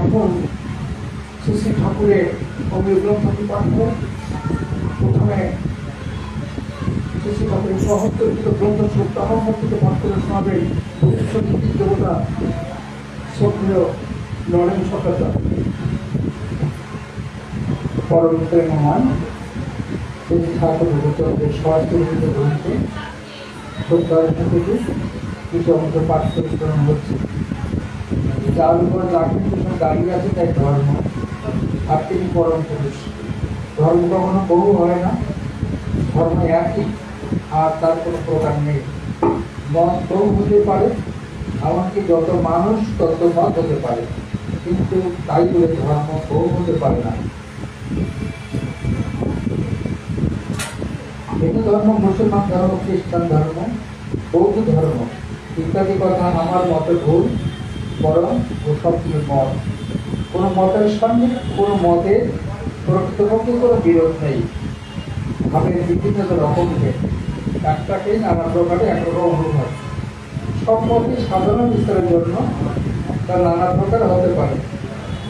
এখন শ্রী শ্রী ঠাকুরের অমৃত গ্রন্থটি পাঠ করে প্রথমে শ্রী শ্রী ঠাকুরের সহস্রিত গ্রন্থ সপ্তাহমূর্তিকে পাঠ করে শোনাবেন ভবিষ্যৎ দেবতা শ্রদ্ধেয় নরেন সরকার পরম প্রেমমান শ্রী ঠাকুর ভগবতের সহস্রিত গ্রন্থে শ্রদ্ধার থেকে কিছু অংশ পাঠ করে শোনানো হচ্ছে। যার উপর লাখের জন্য দাঁড়িয়ে আছে তাই ধর্ম, আর তিনি পরম পুরুষ। ধর্ম কখনো বহু হয় না, ধর্ম একই, আর তার কোনো প্রকার নেই। মত বহু হতে পারে, এমনকি যত মানুষ তত মত হতে পারে, কিন্তু তাই বলে ধর্ম বহু হতে পারে না। হিন্দু ধর্ম, মুসলমান ধর্ম, খ্রিস্টান ধর্ম, বৌদ্ধ ধর্ম ইত্যাদি কথা আমার মতে ভুল, বরং ও সবগুলো মত। কোনো মতের সঙ্গে কোনো মতের প্রকৃতপক্ষে কোনো বিরোধ নেই। ভাবের বিভিন্ন রকমকে একটাকে নানা প্রকারে একরকম অনুভব। সব মতই সাধারণ বিস্তারের জন্য তা নানা প্রকার হতে পারে,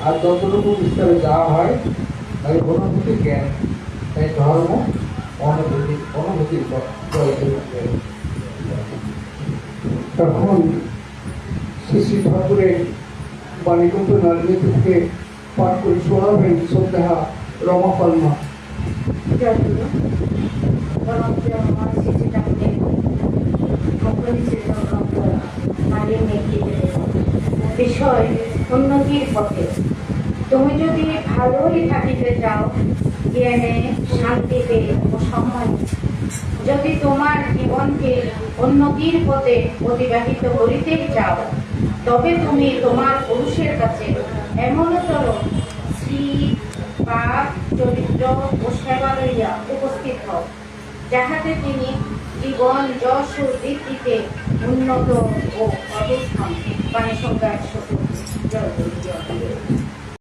আর যতটুকু বিস্তারে যাওয়া হয় তাই অনুভূতি জ্ঞান, তাই ধর্ম অনুভূতির তখন শ্রী শ্রী ঠাকুরের বাণীকুণ্ড নারীকে পাঠ করে শোনাবেন শ্রদ্ধা রমা পালমা। বিষয় উন্নতির পথে। তুমি যদি ভালোই থাকিতে চাও, জ্ঞানে, শান্তিতে ও সম্মানে, যদি তোমার জীবনকে উন্নতির পথে অতিবাহিত করিতে চাও, তবে তুমি তোমার পুরুষের কাছে এমনতর শ্রী পাপ চরিত্র ও সেবা লইয়া উপস্থিত হও, যাহাতে তিনি জীবন যশ ও বৃদ্ধিতে উন্নত ও